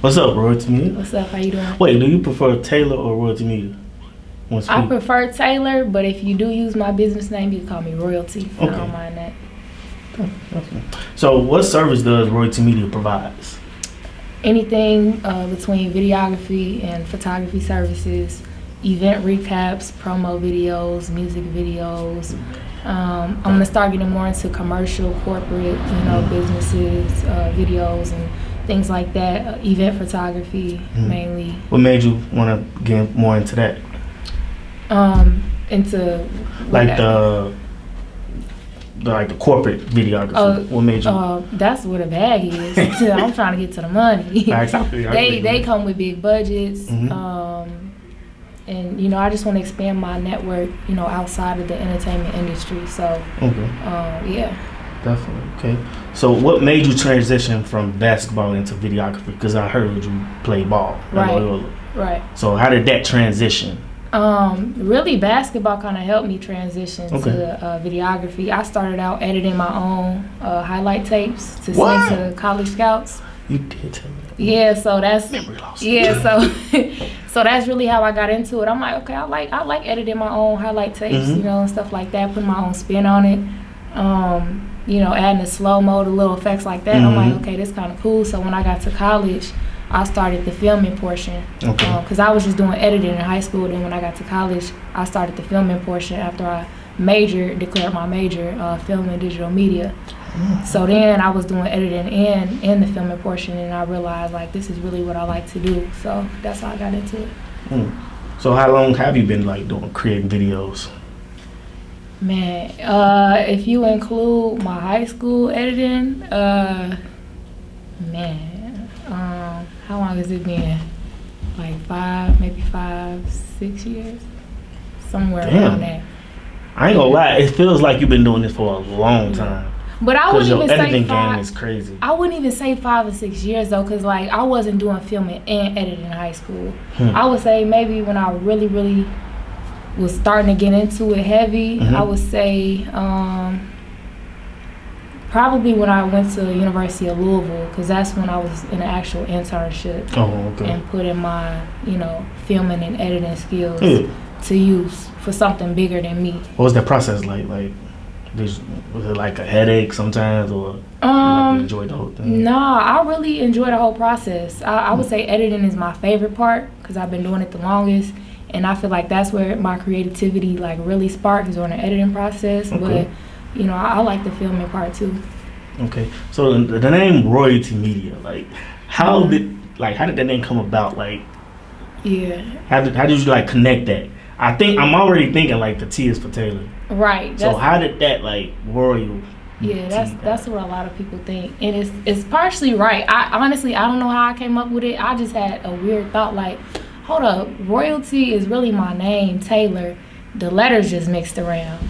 What's up, Royalty Media? What's up? How you doing? Wait, do you prefer Taylor or Royalty Media? I prefer Taylor, but if you do use my business name, you can call me Royalty. Okay. I don't mind that. Okay. So what service does Royalty Media provides? Anything between videography and photography services, event recaps, promo videos, music videos. I'm gonna start getting more into commercial, corporate, businesses, videos and things like that. Event photography mainly. What made you want to get more into that? Into like the corporate videography. What made you? That's what a bag is. I'm trying to get to the money. Exactly. They come with big budgets. And I just want to expand my network, outside of the entertainment industry. So, yeah. Definitely. Okay. So, what made you transition from basketball into videography? Because I heard you play ball. Right. So, how did that transition? Really, basketball kind of helped me transition to videography. I started out editing my own highlight tapes to send to college scouts. You did tell me. Yeah, so that's memory loss. Yeah, so that's really how I got into it. I'm like, okay, I like editing my own highlight tapes, and stuff like that, putting my own spin on it. Adding the slow mo, the little effects like that. I'm like, okay, this kind of cool. So when I got to college, I started the filming portion. Because I was just doing editing in high school. Then when I got to college, I started the filming portion after I declared my major, film and digital media. So then I was doing editing and the filming portion, and I realized like this is really what I like to do. So that's how I got into it. So how long have you been creating videos? Man, if you include my high school editing, how long has it been? Like 5, 6 years, somewhere around that. I ain't gonna lie, it feels like you've been doing this for a long time. But I wouldn't even say editing game is crazy. I wouldn't even say 5 or 6 years though, cause like I wasn't doing filming and editing in high school. I would say maybe when I really was starting to get into it heavy, I would say probably when I went to University of Louisville, cause that's when I was in an actual internship and putting my filming and editing skills to use for something bigger than me. What was that process like? Was it like a headache sometimes, or you enjoyed the whole thing? No, I really enjoy the whole process. I would say editing is my favorite part because I've been doing it the longest, and I feel like that's where my creativity really sparks is during the editing process. But I like the filming part too. Okay, so the name Royalty Media, how did that name come about? How did you connect that? I think I'm already thinking the T is for Taylor. Right. So how did that royal? Yeah, that's what a lot of people think, and it's partially right. I honestly don't know how I came up with it. I just had a weird thought hold up, Royalty is really my name, Taylor. The letters just mixed around,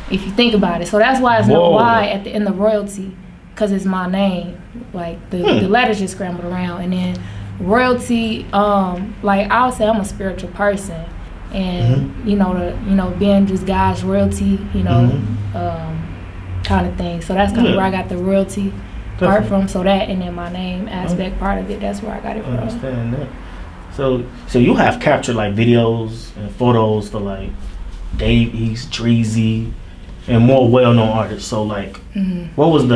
if you think about it. So that's why it's no Y at the end of Royalty, because it's my name. The letters just scrambled around, and then Royalty. I would say I'm a spiritual person. And being just God's royalty, kind of thing. So that's kind of where I got the royalty part from. So that, and then my name aspect part of it, that's where I got it from. I understand that. So you have captured videos and photos for Davies, Dreezy, and more well-known artists. So what was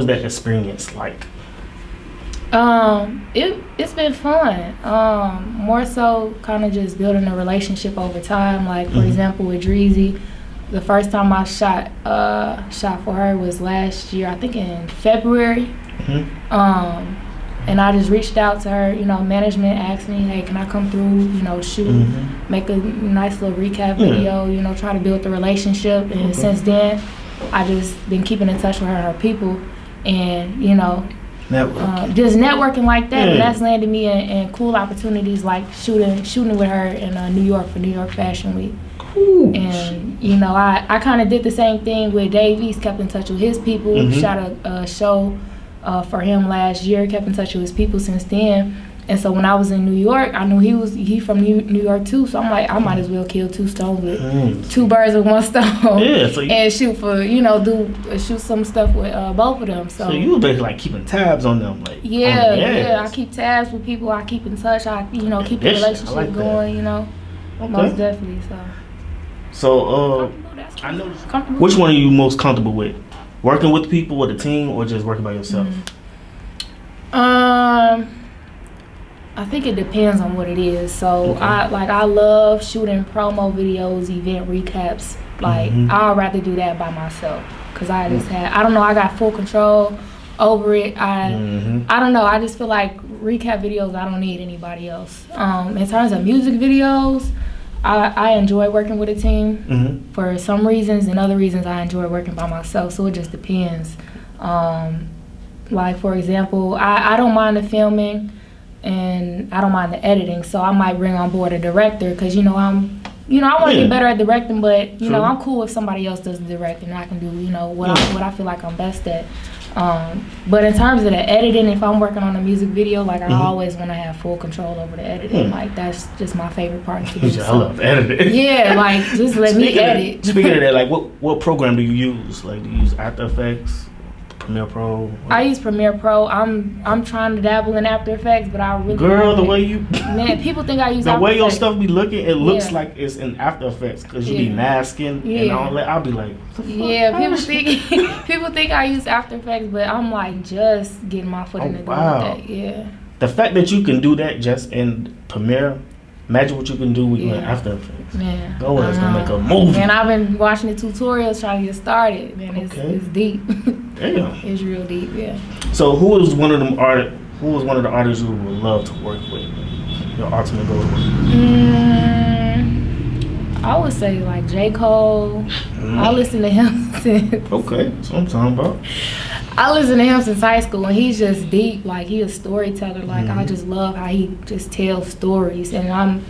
that experience like? It's been fun. More so kind of just building a relationship over time. For example, with Dreezy, the first time I shot for her was last year, I think in February. And I just reached out to her, management asked me, hey, can I come through, shoot, make a nice little recap video, try to build the relationship. And since then, I just been keeping in touch with her and her people, and, just networking like that. And that's landed me in cool opportunities like shooting with her in New York for New York Fashion Week. Cool. And, I kind of did the same thing with Davies, kept in touch with his people, shot a show for him last year, kept in touch with his people since then. And so when I was in New York, I knew he from New York too. So I'm like, I might as well kill two stones with two birds with one stone. Yeah, so and shoot for shoot some stuff with both of them. So you were basically like keeping tabs on them, like I keep tabs with people. I keep in touch. I keep the relationship like going. Okay. Most definitely. So I know. Which one are you most comfortable with? Working with people, with a team, or just working by yourself? I think it depends on what it is. So I love shooting promo videos, event recaps. Like I'd rather do that by myself because I just I got full control over it. I don't know. I just feel like recap videos, I don't need anybody else. In terms of music videos, I enjoy working with a team for some reasons, and other reasons I enjoy working by myself. So it just depends. Like for example, I don't mind the filming. And I don't mind the editing, so I might bring on board a director because I want to get better at directing, but I'm cool if somebody else does the directing. I can do what I feel like I'm best at. But in terms of the editing, if I'm working on a music video, like I always want to have full control over the editing. Like that's just my favorite part to do. I love editing. Yeah, like just let me edit. Speaking of that, like what program do you use? Like do you use After Effects? Premiere Pro? I use Premiere Pro. I'm trying to dabble in After Effects, but I really the way you people think I use the After way your Effects. stuff be looking, it looks like it's in After Effects because you be masking and all that. I'll be like, people think I use After Effects, but I'm like just getting my foot in the door with that. Yeah. The fact that you can do that just in Premiere, imagine what you can do with After Effects. Man, it's gonna make a movie. And I've been watching the tutorials trying to get started. Man, it's deep. Damn. It's real deep, yeah. So who was one of the artists you would love to work with? Your ultimate goal? I would say like J. Cole. I listen to him since. Okay, that's what I'm talking about. I listen to him since high school, and he's just deep. Like he a storyteller. Like I just love how he just tells stories, and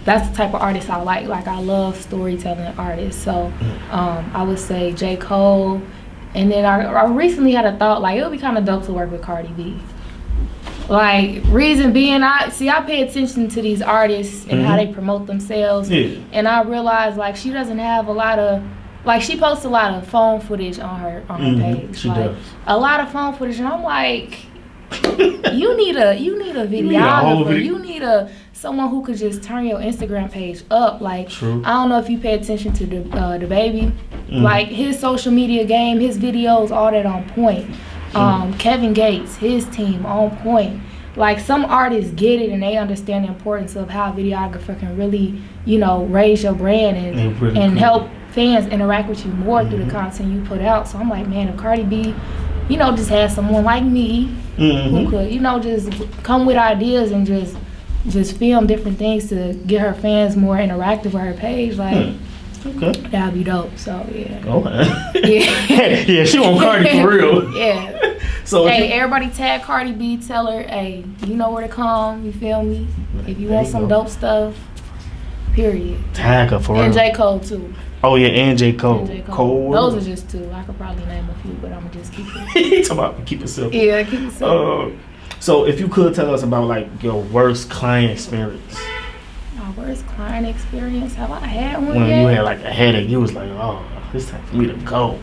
that's the type of artist I like. Like I love storytelling artists. So I would say J. Cole, and then I recently had a thought like it would be kind of dope to work with Cardi B. Like reason being, I pay attention to these artists and how they promote themselves, and I realize like she doesn't have a lot of. Like she posts a lot of phone footage on her page. She like does. a lot of phone footage, and I'm like, you need a videographer. You need someone who could just turn your Instagram page up. Like I don't know if you pay attention to the baby, like his social media game, his videos, all that on point. Kevin Gates, his team on point. Like some artists get it and they understand the importance of how a videographer can really, raise your brand and help fans interact with you more through the content you put out. So I'm like, man, if Cardi B, just had someone like me who could, just come with ideas and just film different things to get her fans more interactive with her page, like that'd be dope. So yeah. Okay. Yeah, she want Cardi for real. Yeah. So everybody tag Cardi B, tell her, hey, you know where to come, you feel me? If you want some dope stuff, period. Tag her for real. And J. Cole too. Oh yeah, and J. Cole. Those are just two. I could probably name a few, but I'm gonna just keep it. You talking about keep it simple. Yeah, keep it simple. So if you could tell us about like your worst client experience. My worst client experience? Have I had one when yet? You had like a headache, you was like, oh, it's time for me to go.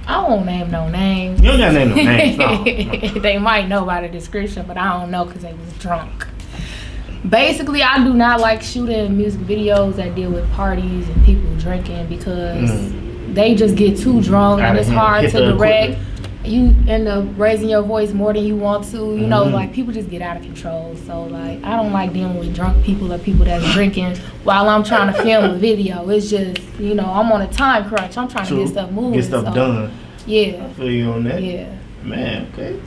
I won't name no names. You don't gotta name no names. No. They might know by the description, but I don't know because they was drunk. Basically, I do not like shooting music videos that deal with parties and people drinking because they just get too drunk and it's hard to direct. You end up raising your voice more than you want to. Like people just get out of control. So like I don't like dealing with drunk people or people that's drinking while I'm trying to film a video. It's just I'm on a time crunch. I'm trying to get stuff moving. Get stuff done. Yeah. I feel you on that. Yeah. Man, okay.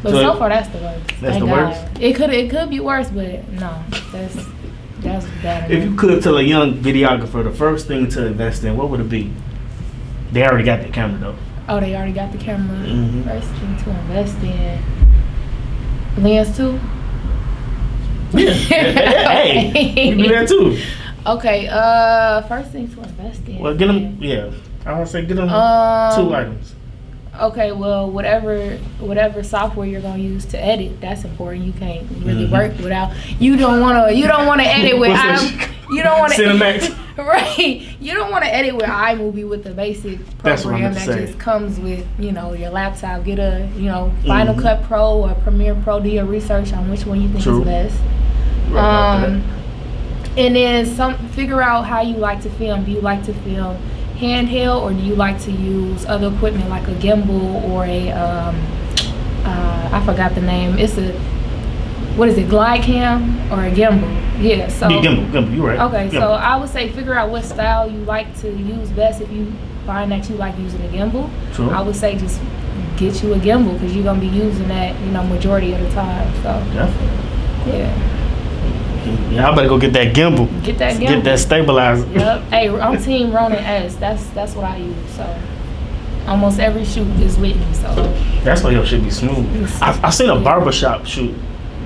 But so far that's the worst. That's the worst? It could be worse, but no. That's bad enough. If you could tell a young videographer the first thing to invest in, what would it be? They already got the camera though. Oh, they already got the camera. First thing to invest in. Lens too? Yeah. Hey, you do that too. Okay, first thing to invest in. Well, get them, I want to say get them 2 items. Okay, well, whatever software you're gonna use to edit, that's important. You can't really work without. You don't wanna edit with you don't wanna Cinemax. Right. You don't wanna edit with iMovie with the basic program that just comes with your laptop. Get a Final Cut Pro or Premiere Pro. Do your research on which one you think is best. And then figure out how you like to film. Do you like to film handheld, or do you like to use other equipment like a gimbal or a I forgot the name. It's glide cam or a gimbal? Yeah, so gimbal, you're right. Okay, gimbal. So I would say figure out what style you like to use best. If you find that you like using a gimbal, I would say just get you a gimbal, because you're gonna be using that majority of the time. So definitely. Yeah, I better go get that gimbal. Get that gimbal. Get that stabilizer. Yep. Hey, I'm Team Ronin S. That's what I use. So almost every shoot is with me. So that's why your shit be smooth. I seen a barbershop shoot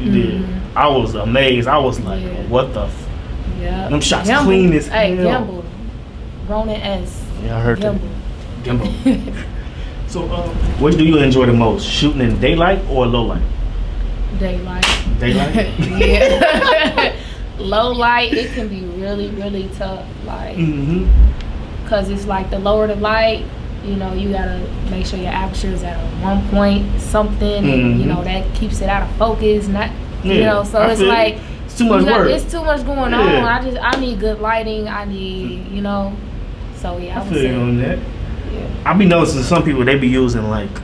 you did. I was amazed. I was like, what the? Them shots clean as hell. Hey, gimbal. Ronin S. Yeah, I heard that. Gimbal. So, what do you enjoy the most? Shooting in daylight or low light? Daylight. Yeah. Low light, it can be really, really tough. Like, cause it's like the lower the light, you gotta make sure your aperture is at 1 point something, and that keeps it out of focus. So it's like it's too much work. It's too much going on. I need good lighting. I need, So yeah, I feel you on that. Yeah. I be noticing some people they be using LEDs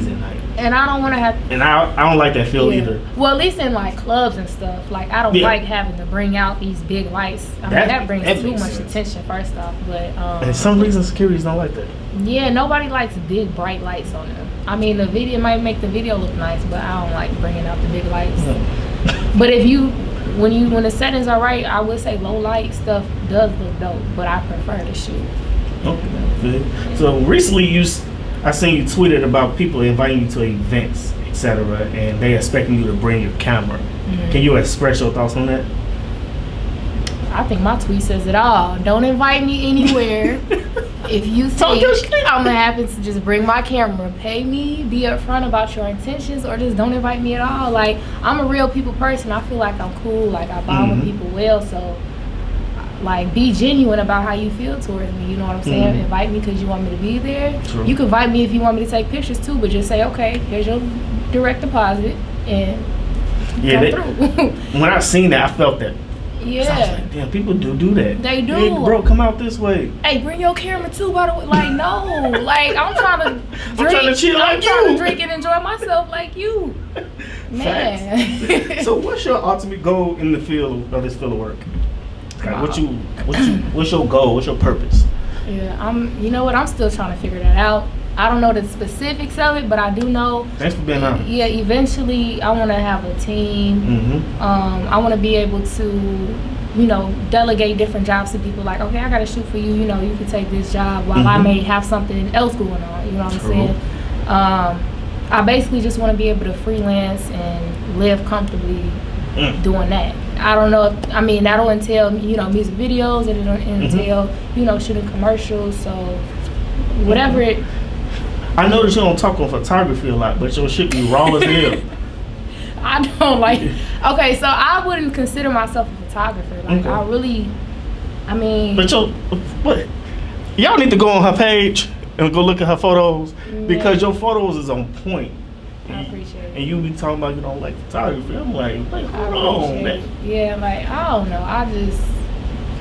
at night. And I don't want to have. And I don't like that feel either. Well, at least in like clubs and stuff, like I don't like having to bring out these big lights. I mean, that brings too much attention. First off, but and some reason securities don't like that. Yeah, nobody likes big bright lights on them. I mean, the video might make the video look nice, but I don't like bringing out the big lights. But when the settings are right, I would say low light stuff does look dope, but I prefer to shoot. Okay. So recently I seen you tweeted about people inviting you to events, etc., and they expecting you to bring your camera. Can you express your thoughts on that? I think my tweet says it all. Don't invite me anywhere. If you think I'm gonna happen to just bring my camera, pay me, be upfront about your intentions, or just don't invite me at all. Like, I'm a real people person. I feel like I'm cool. Like, I bond with people well. So, like, be genuine about how you feel towards me. You know what I'm saying? Invite me because you want me to be there. True. You can invite me if you want me to take pictures too, but just say, okay, here's your direct deposit, and come through. When I seen that, I felt that. Yeah. So I was like, damn, people do that. They do. Hey, bro, come out this way. Hey, bring your camera too, by the way. Like, no. Like, I'm trying to drink. I'm trying to chill like you. I'm trying to drink and enjoy myself like you. Man. So what's your ultimate goal in the field of this field of work? Like, what's your goal? What's your purpose? Yeah, you know what? I'm still trying to figure that out. I don't know the specifics of it, but I do know. Thanks for being on. Yeah, eventually I want to have a team. I want to be able to, delegate different jobs to people. Like, okay, I got to shoot for you. You can take this job while I may have something else going on. You know what I'm saying? I basically just want to be able to freelance and live comfortably doing that. I don't know. That'll entail, music videos. It'll entail, shooting commercials. So whatever it. I notice you don't talk on photography a lot, but your shit be raw as hell. I don't like. Okay, so I wouldn't consider myself a photographer. Like, I really, But what? Y'all need to go on her page and go look at her photos because your photos is on point. I appreciate it. And you be talking about you don't like photography. I'm like, hold on, man. Yeah, like, I don't know.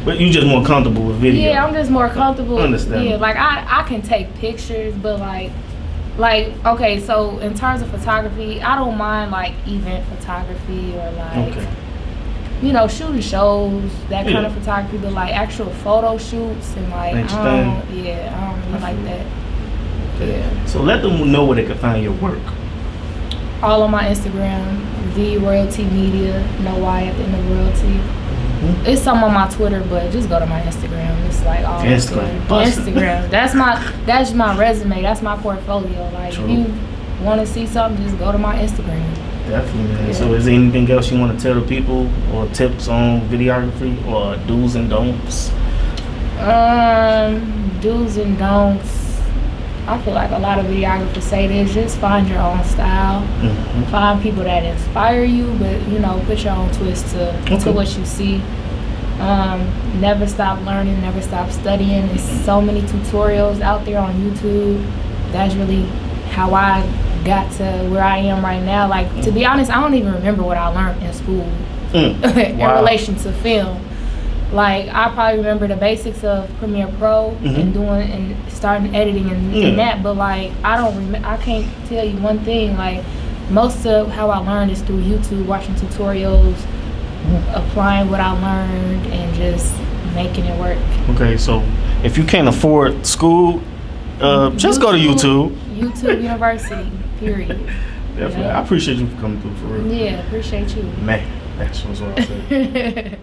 But you just more comfortable with video. Yeah, I'm just more comfortable. Understand. Yeah, like I can take pictures, but like okay, so in terms of photography, I don't mind like event photography or like shooting shows, that kind of photography, but like actual photo shoots and like I don't really like that. Yeah. So let them know where they can find your work. All on my Instagram, The Royalty Media, no Y at the end of royalty. It's some on my Twitter, but just go to my Instagram. It's like all Instagram. That's my resume. That's my portfolio. Like, if you want to see something, just go to my Instagram. Definitely, man. Yeah. So is there anything else you want to tell the people, or tips on videography, or do's and don'ts? Do's and don'ts. I feel like a lot of videographers say this, just find your own style. Find people that inspire you, but put your own twist to what you see. Never stop learning, never stop studying. There's so many tutorials out there on YouTube. That's really how I got to where I am right now. Like, to be honest, I don't even remember what I learned in school in relation to film. Like, I probably remember the basics of Premiere Pro and starting editing and that, but like I can't tell you one thing. Like, most of how I learned is through YouTube, watching tutorials, applying what I learned, and just making it work. Okay, so if you can't afford school, just go to YouTube. YouTube University, period. Definitely. I appreciate you for coming through, for real. Yeah, appreciate you. Man, that's what I said.